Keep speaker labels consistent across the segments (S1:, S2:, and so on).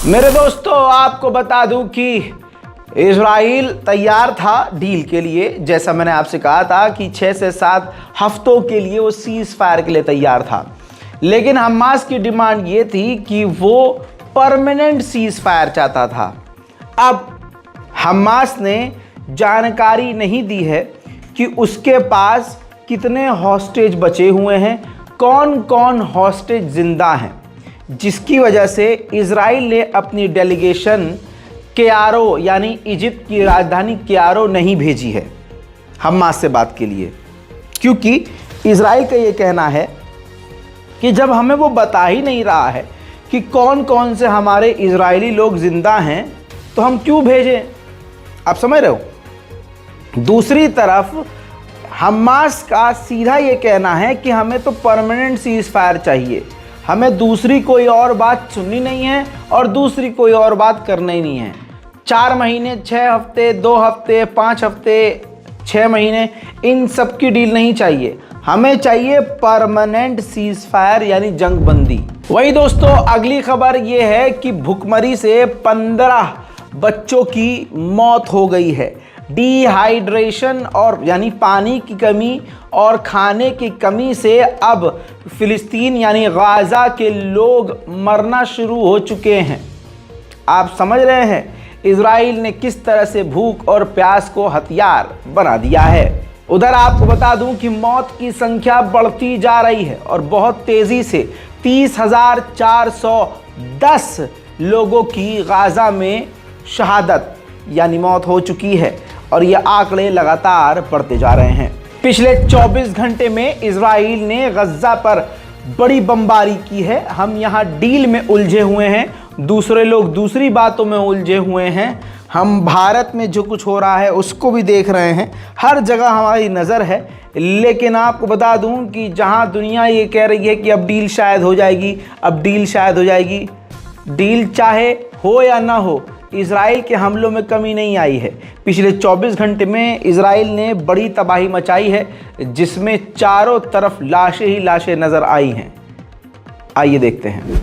S1: मेरे दोस्तों, आपको बता दूं कि इजराइल तैयार था डील के लिए। जैसा मैंने आपसे कहा था कि 6 से 7 हफ्तों के लिए वो सीज फायर के लिए तैयार था, लेकिन हमास की डिमांड ये थी कि वो परमानेंट सीज फायर चाहता था। अब हमास ने जानकारी नहीं दी है कि उसके पास कितने हॉस्टेज बचे हुए हैं, कौन कौन हॉस्टेज जिंदा हैं, जिसकी वजह से इजराइल ने अपनी डेलीगेशन कैरो यानी इजिप्ट की राजधानी कैरो नहीं भेजी है हमास से बात के लिए, क्योंकि इजराइल का ये कहना है कि जब हमें वो बता ही नहीं रहा है कि कौन कौन से हमारे इजरायली लोग जिंदा हैं तो हम क्यों भेजें। आप समझ रहे हो। दूसरी तरफ हमास का सीधा ये कहना है कि हमें तो परमानेंट सीज फायर चाहिए, हमें दूसरी कोई और बात सुननी नहीं है और दूसरी कोई और बात करना ही नहीं है। 4 महीने, 6 हफ्ते, 2 हफ्ते, 5 हफ्ते, 6 महीने, इन सब की डील नहीं चाहिए। हमें चाहिए परमानेंट सीज फायर यानी जंग बंदी। वही दोस्तों, अगली खबर ये है कि भुखमरी से 15 बच्चों की मौत हो गई है। डिहाइड्रेशन और यानी पानी की कमी और खाने की कमी से अब फिलिस्तीन यानी गाज़ा के लोग मरना शुरू हो चुके हैं। आप समझ रहे हैं इजराइल ने किस तरह से भूख और प्यास को हथियार बना दिया है। उधर आपको बता दूं कि मौत की संख्या बढ़ती जा रही है और बहुत तेज़ी से 30,410 लोगों की गाज़ा में शहादत यानी मौत हो चुकी है और ये आंकड़े लगातार बढ़ते जा रहे हैं। पिछले 24 घंटे में इजराइल ने गज़ा पर बड़ी बमबारी की है। हम यहाँ डील में उलझे हुए हैं, दूसरे लोग दूसरी बातों में उलझे हुए हैं। हम भारत में जो कुछ हो रहा है उसको भी देख रहे हैं, हर जगह हमारी नज़र है। लेकिन आपको बता दूं कि जहां दुनिया ये कह रही है कि अब डील शायद हो जाएगी, अब डील शायद हो जाएगी, डील चाहे हो या ना हो, इजराइल के हमलों में कमी नहीं आई है। पिछले 24 घंटे में इजराइल ने बड़ी तबाही मचाई है, जिसमें चारों तरफ लाशें ही लाशें नज़र आई हैं। आइए देखते हैं।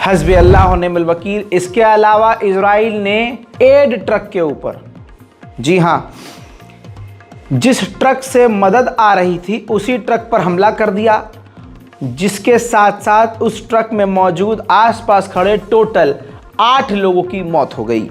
S1: हस्बी अल्लाह व निअमल वकील। इसके अलावा इजराइल ने एड ट्रक के ऊपर, जी हाँ, जिस ट्रक से मदद आ रही थी उसी ट्रक पर हमला कर दिया, जिसके साथ साथ उस ट्रक में मौजूद आसपास खड़े टोटल 8 लोगों की मौत हो गई।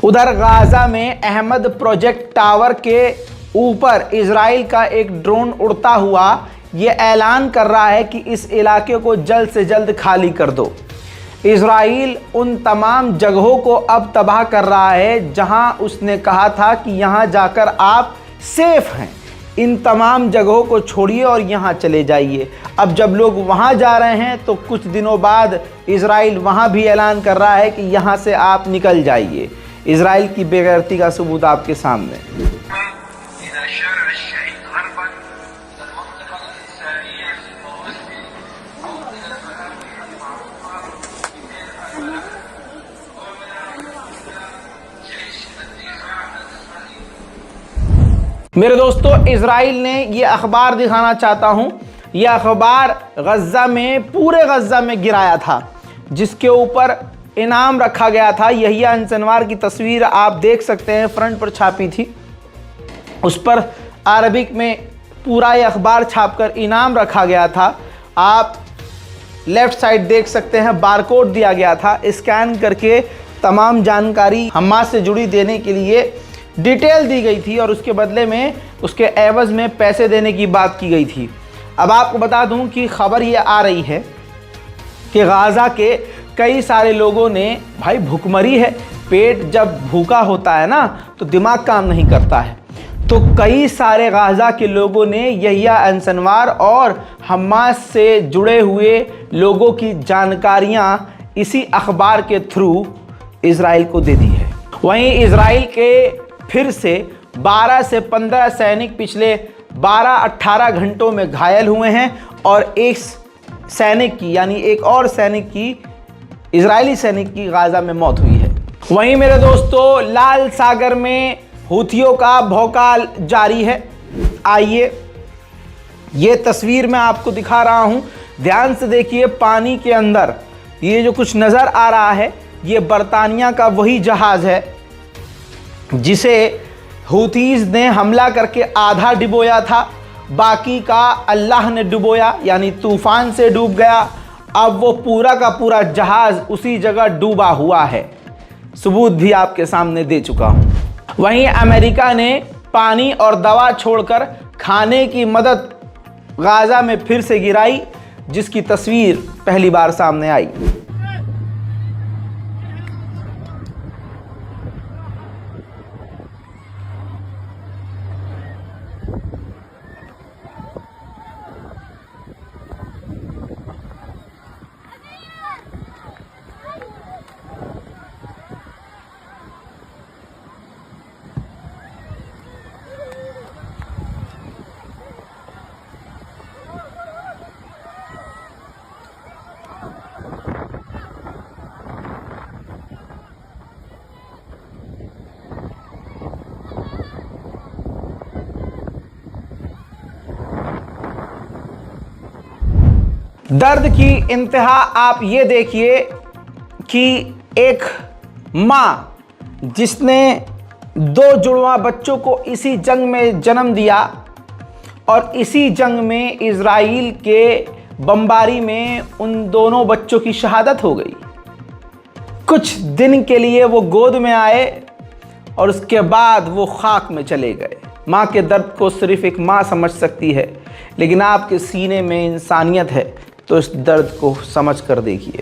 S1: उधर गाजा में अहमद प्रोजेक्ट टावर के ऊपर इजराइल का एक ड्रोन उड़ता हुआ ये ऐलान कर रहा है कि इस इलाके को जल्द से जल्द खाली कर दो। इजराइल उन तमाम जगहों को अब तबाह कर रहा है जहां उसने कहा था कि यहां जाकर आप सेफ हैं। इन तमाम जगहों को छोड़िए और यहाँ चले जाइए। अब जब लोग वहाँ जा रहे हैं तो कुछ दिनों बाद इजराइल वहाँ भी ऐलान कर रहा है कि यहाँ से आप निकल जाइए। इजराइल की बेगैरती का सबूत आपके सामने। मेरे दोस्तों, इजराइल ने ये अखबार दिखाना चाहता हूं, यह अखबार गज़ा में, पूरे गज़ा में गिराया था, जिसके ऊपर इनाम रखा गया था। यहिया अंसनवार की तस्वीर आप देख सकते हैं, फ्रंट पर छापी थी। उस पर अरबिक में पूरा ये अखबार छापकर इनाम रखा गया था। आप लेफ्ट साइड देख सकते हैं, बारकोड दिया गया था। स्कैन करके तमाम जानकारी हमास से जुड़ी देने के लिए डिटेल दी गई थी और उसके बदले में, उसके एवज़ में पैसे देने की बात की गई थी। अब आपको बता दूं कि खबर ये आ रही है कि गाज़ा के कई सारे लोगों ने, भाई भूखमरी है, पेट जब भूखा होता है ना तो दिमाग काम नहीं करता है, तो कई सारे गाज़ा के लोगों ने यहिया अंसनवार और हमास से जुड़े हुए लोगों की जानकारियां इसी अखबार के थ्रू इजराइल को दे दी है। वहीं इजराइल के फिर से 12 से 15 सैनिक पिछले 12-18 घंटों में घायल हुए हैं और एक सैनिक की, यानी एक और सैनिक की, इजरायली सैनिक की गाज़ा में मौत हुई है। वहीं मेरे दोस्तों, लाल सागर में हूथियों का भौकाल जारी है। आइए ये तस्वीर मैं आपको दिखा रहा हूं, ध्यान से देखिए। पानी के अंदर ये जो कुछ नज़र आ रहा है, ये बरतानिया का वही जहाज़ है जिसे हूथीज़ ने हमला करके आधा डुबोया था, बाकी का अल्लाह ने डुबोया, यानी तूफ़ान से डूब गया। अब वो पूरा का पूरा जहाज़ उसी जगह डूबा हुआ है, सबूत भी आपके सामने दे चुका हूँ। वहीं अमेरिका ने पानी और दवा छोड़कर खाने की मदद गाज़ा में फिर से गिराई, जिसकी तस्वीर पहली बार सामने आई। दर्द की इंतहा आप ये देखिए कि एक माँ जिसने 2 जुड़वा बच्चों को इसी जंग में जन्म दिया और इसी जंग में इजराइल के बमबारी में उन दोनों बच्चों की शहादत हो गई। कुछ दिन के लिए वो गोद में आए और उसके बाद वो खाक में चले गए। माँ के दर्द को सिर्फ एक माँ समझ सकती है, लेकिन आपके सीने में इंसानियत है तो इस दर्द को समझ कर देखिए।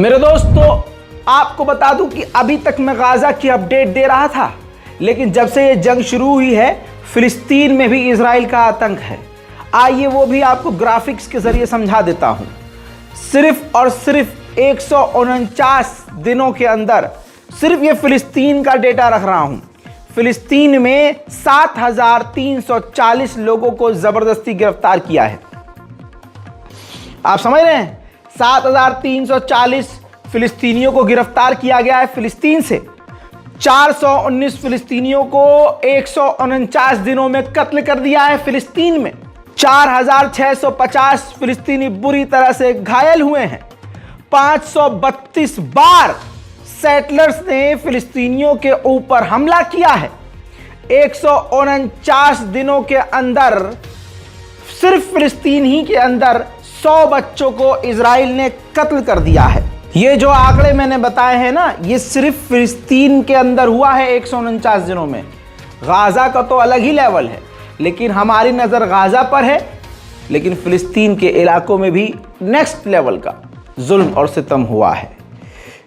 S1: मेरे दोस्तों, आपको बता दूं कि अभी तक मैं गाज़ा की अपडेट दे रहा था, लेकिन जब से ये जंग शुरू हुई है फिलिस्तीन में भी इजराइल का आतंक है। आइए वो भी आपको ग्राफिक्स के जरिए समझा देता हूं। सिर्फ और सिर्फ 149 दिनों के अंदर, सिर्फ ये फिलिस्तीन का डेटा रख रहा हूं, फिलिस्तीन में 7,340 लोगों को जबरदस्ती गिरफ्तार किया है। आप समझ रहे हैं, 7,340 फिलिस्तीनियों को गिरफ्तार किया गया है फिलिस्तीन से। 419 फिलिस्तीनियों को 149 दिनों में कत्ल कर दिया है फिलिस्तीन में। 4,650 फिलिस्तीनी बुरी तरह से घायल हुए हैं। 532 बार सेटलर्स ने फिलिस्तीनियों के ऊपर हमला किया है। 149 दिनों के अंदर सिर्फ फिलिस्तीन ही के अंदर 100 बच्चों को इजराइल ने कत्ल कर दिया है। ये जो आंकड़े मैंने बताए हैं ना, ये सिर्फ फिलिस्तीन के अंदर हुआ है 149 दिनों में। गाजा का तो अलग ही लेवल है, लेकिन हमारी नज़र गाजा पर है, लेकिन फिलिस्तीन के इलाकों में भी नेक्स्ट लेवल का जुल्म और सितम हुआ है।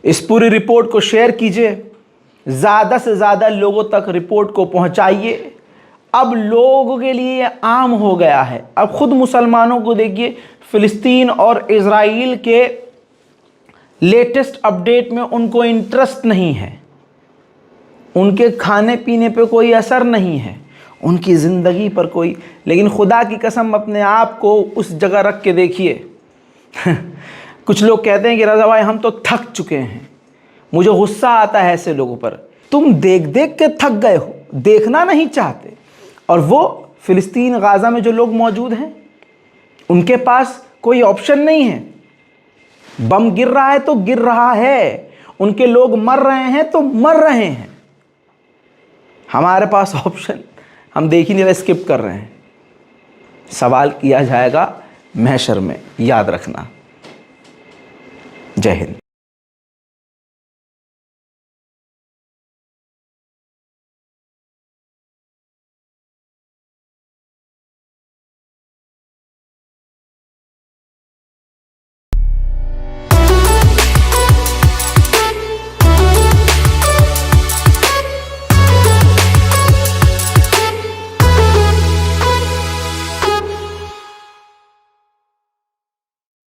S1: इस पूरी रिपोर्ट को शेयर कीजिए, ज़्यादा से ज़्यादा लोगों तक रिपोर्ट को पहुंचाइए। अब लोगों के लिए आम हो गया है। अब खुद मुसलमानों को देखिए, फिलिस्तीन और इजराइल के लेटेस्ट अपडेट में उनको इंटरेस्ट नहीं है, उनके खाने पीने पे कोई असर नहीं है, उनकी ज़िंदगी पर कोई। लेकिन खुदा की कसम, अपने आप को उस जगह रख के देखिए। कुछ लोग कहते हैं कि रज़ा भाई हम तो थक चुके हैं। मुझे गुस्सा आता है ऐसे लोगों पर। तुम देख देख के थक गए हो, देखना नहीं चाहते। और वो फिलिस्तीन गाज़ा में जो लोग मौजूद हैं, उनके पास कोई ऑप्शन नहीं है। बम गिर रहा है तो गिर रहा है, उनके लोग मर रहे हैं तो मर रहे हैं। हमारे पास ऑप्शन, हम देख ही नहीं रहे, स्किप कर रहे हैं। सवाल किया जाएगा महशर में, याद रखना। जय हिंद।